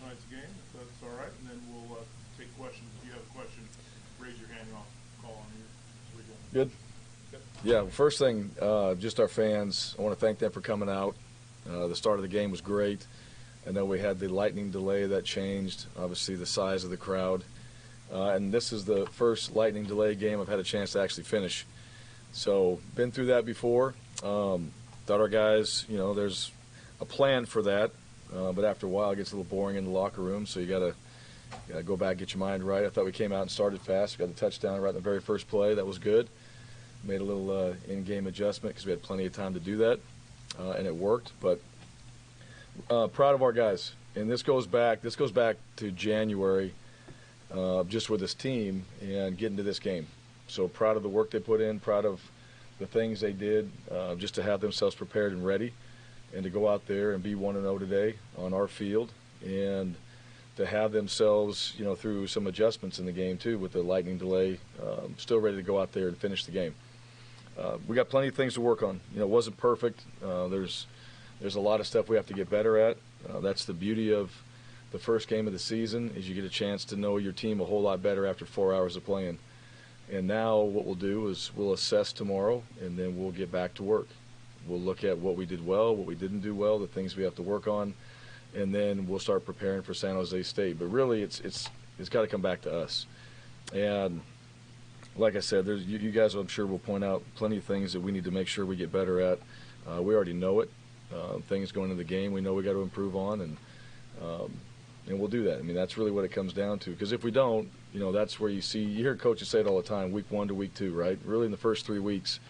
tonight's game, if that's all right, and then we'll take questions. If you have a question, raise your hand and I'll call on you. Good. Yeah, first thing, just our fans, I want to thank them for coming out. The start of the game was great. I know we had the lightning delay that changed, obviously the size of the crowd. And this is the first lightning delay game I've had a chance to actually finish. So, been through that before. Thought our guys, there's a plan for that. But after a while, it gets a little boring in the locker room, so you got to go back, get your mind right. I thought we came out and started fast. We got the touchdown right in the very first play. That was good. Made a little in-game adjustment because we had plenty of time to do that, and it worked. But proud of our guys, and this goes back to January, just with this team and getting to this game. So proud of the work they put in, proud of the things they did, just to have themselves prepared and ready, and to go out there and be 1-0 today on our field, and to have themselves, through some adjustments in the game too, with the lightning delay, still ready to go out there and finish the game. We got plenty of things to work on. It wasn't perfect. There's a lot of stuff we have to get better at. That's the beauty of the first game of the season, is you get a chance to know your team a whole lot better after 4 hours of playing. And now what we'll do is we'll assess tomorrow, and then we'll get back to work. We'll look at what we did well, what we didn't do well, the things we have to work on, and then we'll start preparing for San Jose State. But really, it's got to come back to us. And like I said, you guys, I'm sure, will point out plenty of things that we need to make sure we get better at. We already know it. Things going into the game, we know we got to improve on, and we'll do that. I mean, that's really what it comes down to. Because if we don't, that's where you hear coaches say it all the time, week 1 to week 2, right? Really, in the first 3 weeks,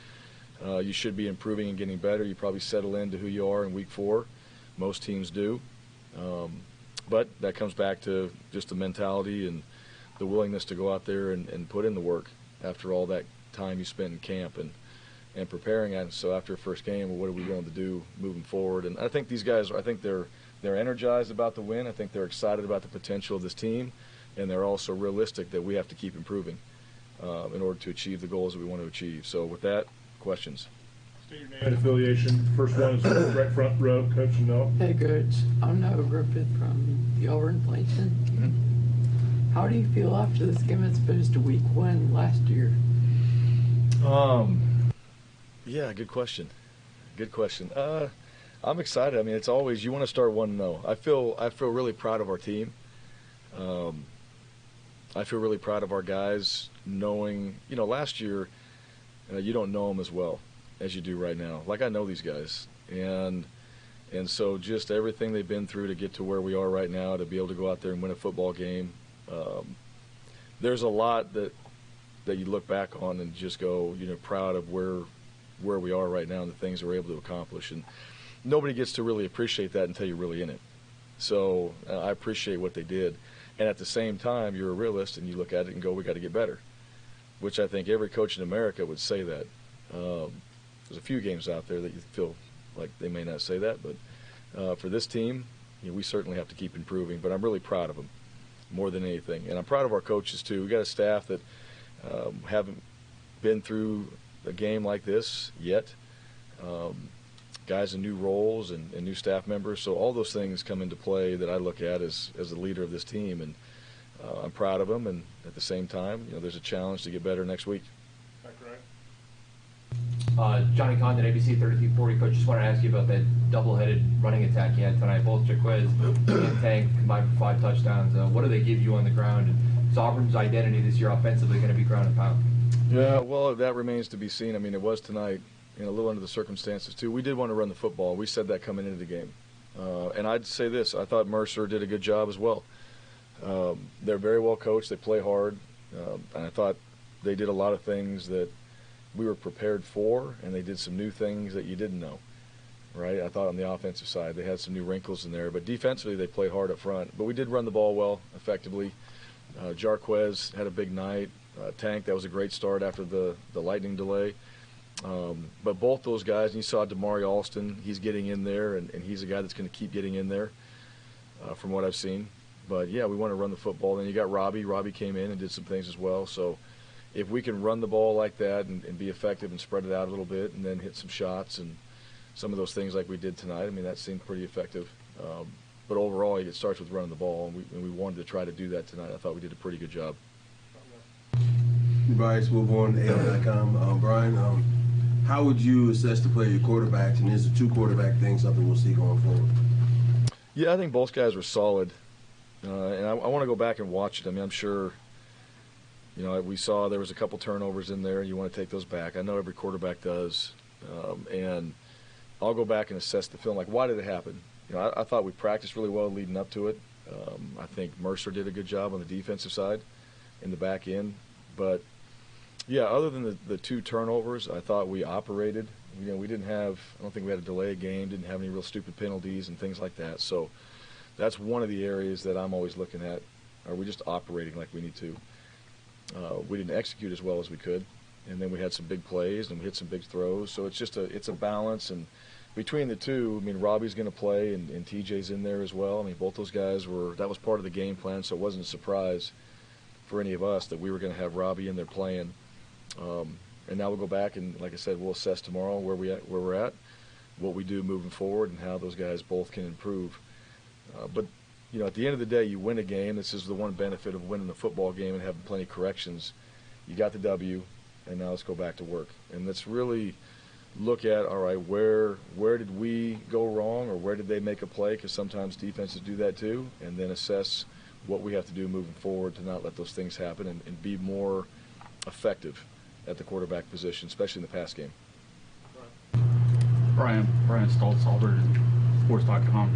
you should be improving and getting better. You probably settle into who you are in week 4. Most teams do. But that comes back to just the mentality and the willingness to go out there and put in the work after all that time you spent in camp and preparing it. So after first game, well, what are we going to do moving forward? And I think these guys, they're energized about the win. I think they're excited about the potential of this team, and they're also realistic that we have to keep improving in order to achieve the goals that we want to achieve. So with that, questions. State your name and affiliation. First one is right front row, Coach. Hey, Coach. I'm Noah Griffith from the Auburn Plainton. Mm-hmm. How do you feel after this game as opposed to week 1 last year? Yeah, good question. Good question. I'm excited. I mean, it's always, you want to start 1-0. I feel really proud of our team. I feel really proud of our guys, knowing, last year you don't know them as well as you do right now. Like, I know these guys, and so just everything they've been through to get to where we are right now, to be able to go out there and win a football game. There's a lot that you look back on and just go, proud of where we are right now and the things we're able to accomplish. And nobody gets to really appreciate that until you're really in it. So I appreciate what they did. And at the same time, you're a realist and you look at it and go, we got to get better, which I think every coach in America would say that. There's a few games out there that you feel like they may not say that, but for this team, we certainly have to keep improving. But I'm really proud of them more than anything. And I'm proud of our coaches, too. We've got a staff that haven't been through a game like this yet. Guys in new roles and new staff members. So all those things come into play that I look at as the leader of this team. And I'm proud of them. And at the same time, there's a challenge to get better next week. Johnny Condon, ABC 3340. Coach, just wanted to ask you about that double-headed running attack you had tonight. Both Jaquez and Tank combined for 5 touchdowns. What do they give you on the ground? And is Auburn's identity this year offensively going to be ground and pound? Yeah, well, that remains to be seen. I mean, it was tonight, a little under the circumstances, too. We did want to run the football. We said that coming into the game. And I'd say this. I thought Mercer did a good job as well. They're very well coached. They play hard. And I thought they did a lot of things that we were prepared for, and they did some new things that you didn't know, right? I thought on the offensive side they had some new wrinkles in there, but defensively they played hard up front. But we did run the ball well, effectively. Jarquez had a big night. Tank, that was a great start after the lightning delay. But both those guys, and you saw Damari Alston, he's getting in there, and he's a guy that's going to keep getting in there from what I've seen. But, yeah, we want to run the football. Then you got Robbie. Robbie came in and did some things as well. So if we can run the ball like that and be effective and spread it out a little bit and then hit some shots and some of those things like we did tonight, I mean, that seemed pretty effective. But overall, it starts with running the ball, and we wanted to try to do that tonight. I thought we did a pretty good job. Bryan, let's move on to AL.com. Bryan, how would you assess the play of your quarterbacks, and is the two-quarterback thing something we'll see going forward? Yeah, I think both guys were solid, and I want to go back and watch it. I mean, I'm sure, we saw there was a couple turnovers in there. You want to take those back. I know every quarterback does, and I'll go back and assess the film. Like, why did it happen? I thought we practiced really well leading up to it. I think Mercer did a good job on the defensive side in the back end. But, yeah, other than the two turnovers, I thought we operated. We didn't have – I don't think we had a delay game, didn't have any real stupid penalties and things like that. So that's one of the areas that I'm always looking at. Are we just operating like we need to? We didn't execute as well as we could. And then we had some big plays and we hit some big throws. So it's a balance. And between the two, I mean, Robbie's going to play and TJ's in there as well. I mean, both those guys that was part of the game plan, so it wasn't a surprise for any of us that we were going to have Robbie in there playing. And now we'll go back and, like I said, we'll assess tomorrow where we're at, what we do moving forward, and how those guys both can improve. But at the end of the day, you win a game. This is the one benefit of winning a football game and having plenty of corrections. You got the W, and now let's go back to work. And let's really look at, all right, where did we go wrong, or where did they make a play, because sometimes defenses do that too, and then assess what we have to do moving forward to not let those things happen and be more effective at the quarterback position, especially in the pass game. Bryan Stoltz, Auburn, Sports.com.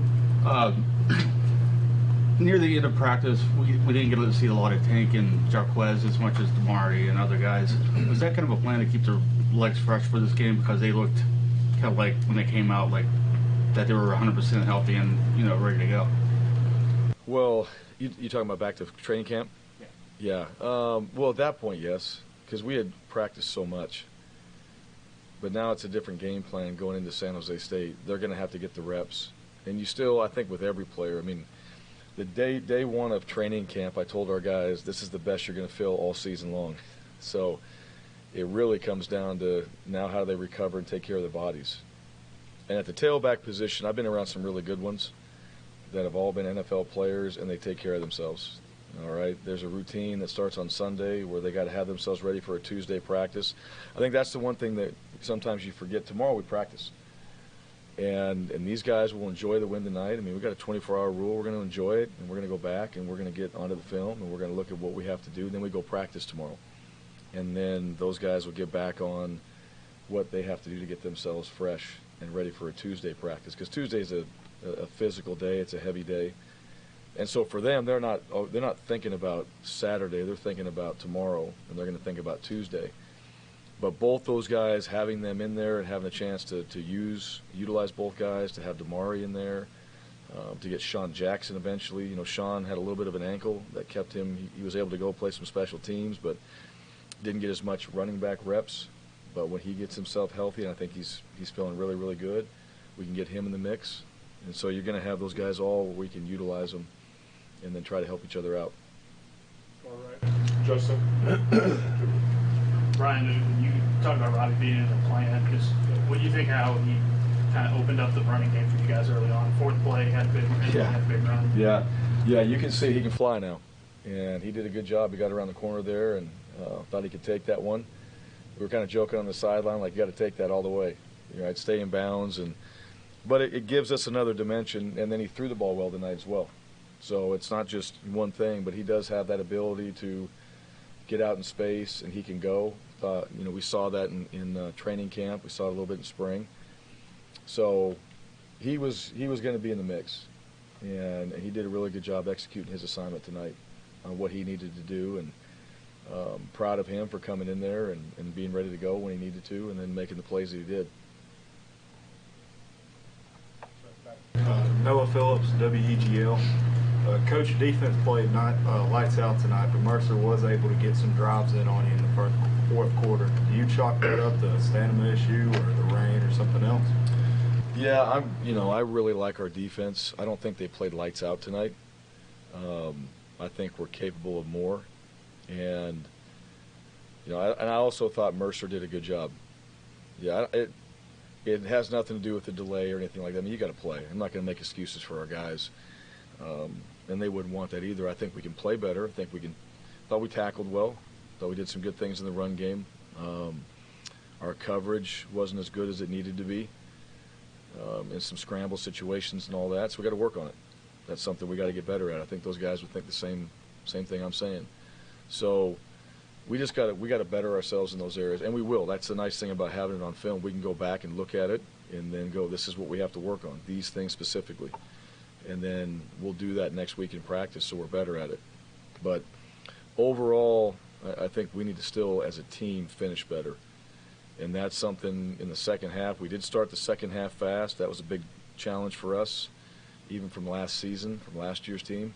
Near the end of practice, we didn't get to see a lot of Tank and Jarquez as much as Damari and other guys. Was that kind of a plan to keep their legs fresh for this game, because they looked kind of like when they came out like that they were 100% healthy and ready to go? Well, you talking about back to training camp? Yeah. Well, at that point, yes, because we had practiced so much. But now it's a different game plan going into San Jose State. They're going to have to get the reps. And you still, I think with every player, I mean, the day one of training camp, I told our guys, this is the best you're going to feel all season long. So it really comes down to now how do they recover and take care of their bodies. And at the tailback position, I've been around some really good ones that have all been NFL players, and they take care of themselves. All right, there's a routine that starts on Sunday where they got to have themselves ready for a Tuesday practice. I think that's the one thing that sometimes you forget. Tomorrow we practice. And these guys will enjoy the win tonight. I mean, we've got a 24-hour rule. We're going to enjoy it, and we're going to go back, and we're going to get onto the film, and we're going to look at what we have to do. And then we go practice tomorrow. And then those guys will get back on what they have to do to get themselves fresh and ready for a Tuesday practice. Because Tuesday is a physical day. It's a heavy day. And so for them, they're not thinking about Saturday. They're thinking about tomorrow, and they're going to think about Tuesday. But both those guys, having them in there and having a chance to utilize both guys, to have Damari in there, to get Sean Jackson eventually. Sean had a little bit of an ankle that kept him. He was able to go play some special teams, but didn't get as much running back reps. But when he gets himself healthy, and I think he's feeling really, really good, we can get him in the mix. And so you're going to have those guys all where we can utilize them and then try to help each other out. All right. Justin? Bryan, you talked about Robbie being in the plan. What do you think how he kind of opened up the running game for you guys early on? Fourth play, had a big run. Yeah, you can see he can fly now. And he did a good job. He got around the corner there and thought he could take that one. We were kind of joking on the sideline, like, you got to take that all the way. I'd stay in bounds. But it gives us another dimension, and then he threw the ball well tonight as well. So it's not just one thing, but he does have that ability to get out in space, and he can go. We saw that in training camp. We saw it a little bit in spring. So he was going to be in the mix, and he did a really good job executing his assignment tonight on what he needed to do, and proud of him for coming in there and being ready to go when he needed to, and then making the plays that he did. Noah Phillips, WEGL. Coach, defense played lights out tonight, but Mercer was able to get some drives in on you in the fourth quarter. Do you chalk that up to a stamina issue or the rain or something else? Yeah, I really like our defense. I don't think they played lights out tonight. I think we're capable of more, and I also thought Mercer did a good job. Yeah, it has nothing to do with the delay or anything like that. I mean, you got to play. I'm not going to make excuses for our guys. and they wouldn't want that either. I think we can play better. I think thought we tackled well. Thought we did some good things in the run game. Our coverage wasn't as good as it needed to be in some scramble situations and all that, so we got to work on it. That's something we got to get better at. I think those guys would think the same thing I'm saying. So we got to better ourselves in those areas, and we will. That's the nice thing about having it on film. We can go back and look at it and then go, this is what we have to work on, these things specifically. And then we'll do that next week in practice so we're better at it. But overall, I think we need to still, as a team, finish better. And that's something in the second half. We did start the second half fast. That was a big challenge for us, even from last season, from last year's team.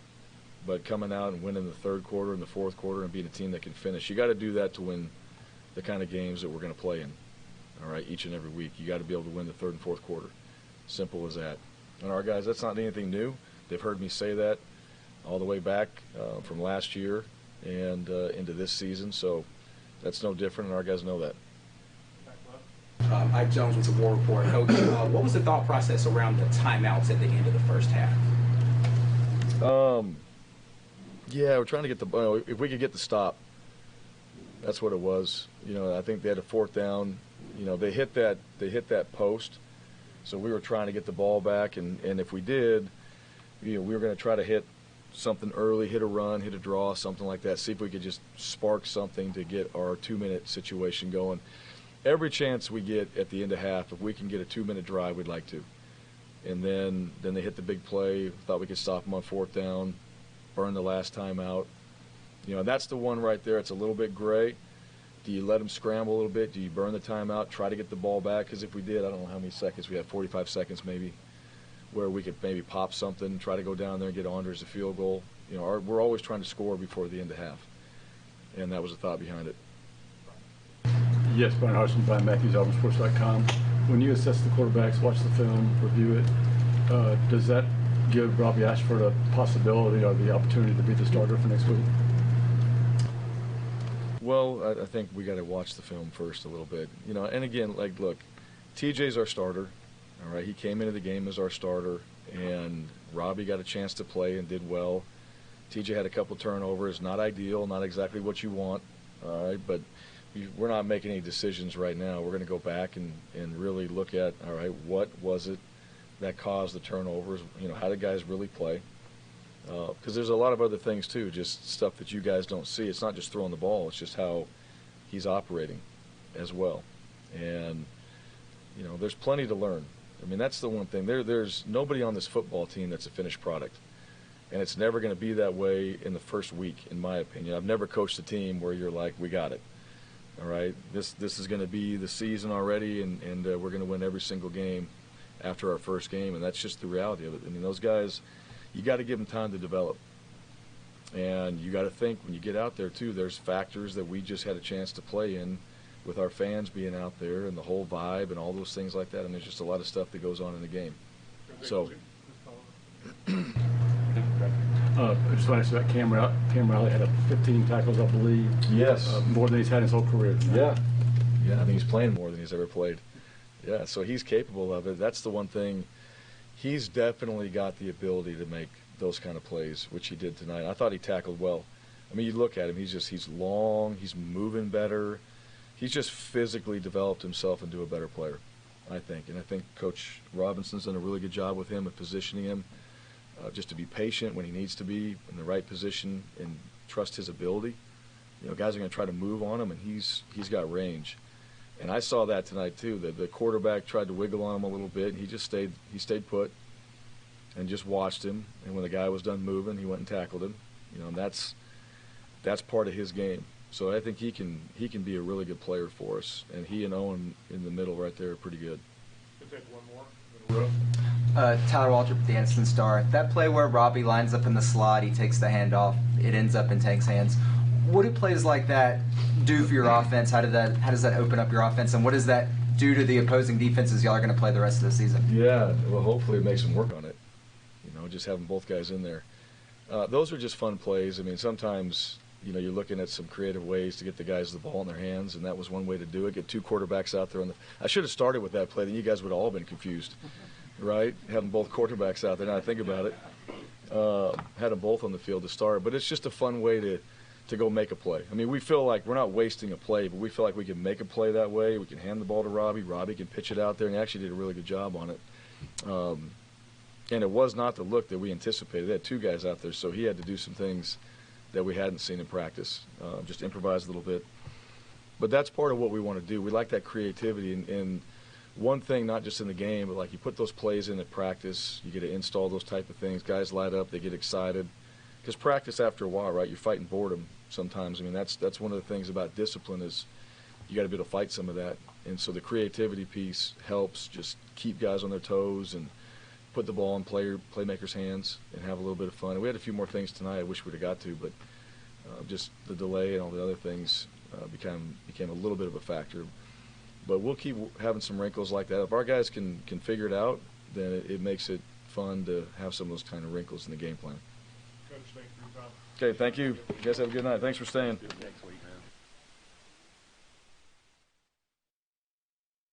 But coming out and winning the third quarter and the fourth quarter and being a team that can finish, you got to do that to win the kind of games that we're going to play in, all right, each and every week. You got to be able to win the third and fourth quarter. Simple as that. And our guys, that's not anything new. They've heard me say that all the way back from last year and into this season. So that's no different, and our guys know that. Ike Jones with the War Report. Coach, what was the thought process around the timeouts at the end of the first half? Yeah, we're trying to get if we could get the stop. That's what it was. I think they had a fourth down. They hit that post, so we were trying to get the ball back, and if we did, we were going to try to hit something early, hit a run, hit a draw, something like that. See if we could just spark something to get our 2-minute situation going. Every chance we get at the end of half, if we can get a 2-minute drive, we'd like to. And then they hit the big play. Thought we could stop them on fourth down, burn the last time out. That's the one right there. It's a little bit gray. Do you let them scramble a little bit? Do you burn the timeout, try to get the ball back? Because if we did, I don't know how many seconds. We had 45 seconds maybe where we could maybe pop something, try to go down there and get Anders a field goal. We're always trying to score before the end of half. And that was the thought behind it. Yes, Bryan Harsin, Bryan Matthews, AuburnSports.com. When you assess the quarterbacks, watch the film, review it, does that give Robbie Ashford a possibility or the opportunity to be the starter for next week? Well, I think we got to watch the film first a little bit. And again, look, TJ's our starter. All right, he came into the game as our starter, and Robbie got a chance to play and did well. TJ had a couple turnovers, not ideal, not exactly what you want. All right, but we're not making any decisions right now. We're going to go back and really look at, all right, what was it that caused the turnovers? How did guys really play? Because there's a lot of other things too, just stuff that you guys don't see. It's not just throwing the ball. It's just how he's operating as well. And, there's plenty to learn. That's the one thing. There's nobody on this football team that's a finished product. And it's never going to be that way in the first week, in my opinion. I've never coached a team where you're like, we got it. All right, this is going to be the season already, and we're going to win every single game after our first game, and that's just the reality of it. Those guys, you got to give them time to develop. And you got to think when you get out there, too, there's factors that we just had a chance to play in with our fans being out there and the whole vibe and all those things like that. There's just a lot of stuff that goes on in the game. So. I just want to ask about Cam Riley had 15 tackles, I believe. Yes. More than he's had his whole career. Yeah. I think he's playing more than he's ever played. Yeah, so he's capable of it. That's the one thing. He's definitely got the ability to make those kind of plays, which he did tonight. I thought he tackled well. You look at him, he's long, he's moving better. He's just physically developed himself into a better player, I think. And I think Coach Robinson's done a really good job with him of positioning him. Just to be patient when he needs to be in the right position and trust his ability. Guys are going to try to move on him, and he's got range. And I saw that tonight too. The quarterback tried to wiggle on him a little bit, and he stayed put and just watched him. And when the guy was done moving, he went and tackled him. And that's part of his game. So I think he can be a really good player for us. And he and Owen in the middle right there are pretty good. We'll take one more in a row. Tyler Waltrip with the Anniston Star. That play where Robbie lines up in the slot, he takes the handoff, it ends up in Tank's hands. What do plays like that do for your offense? How does that open up your offense, and what does that do to the opposing defenses y'all are going to play the rest of the season? Yeah, well, hopefully it makes them work on it. Just having both guys in there. Those are just fun plays. Sometimes you're looking at some creative ways to get the guys the ball in their hands, and that was one way to do it. Get two quarterbacks out there I should have started with that play. Then you guys would have all been confused. Right, having both quarterbacks out there. Now I think about it, had them both on the field to start. But it's just a fun way to go make a play. I mean, we feel like we're not wasting a play, but we feel like we can make a play that way. We can hand the ball to Robbie. Robbie can pitch it out there, and he actually did a really good job on it. And it was not the look that we anticipated. They had two guys out there, so he had to do some things that we hadn't seen in practice, just improvise a little bit. But that's part of what we want to do. We like that creativity. And one thing, not just in the game, but like you put those plays in at practice, you get to install those type of things. Guys light up, they get excited. Because practice after a while, right, you're fighting boredom sometimes. I mean, that's one of the things about discipline is you got to be able to fight some of that. And so the creativity piece helps just keep guys on their toes and put the ball in playmakers' hands and have a little bit of fun. And we had a few more things tonight I wish we'd have got to, but just the delay and all the other things became a little bit of a factor. But we'll keep having some wrinkles like that. If our guys can figure it out, then it makes it fun to have some of those kind of wrinkles in the game plan. Coach, thank you for your time. Okay, thank you. You guys have a good night. Thanks for staying. Next week, man.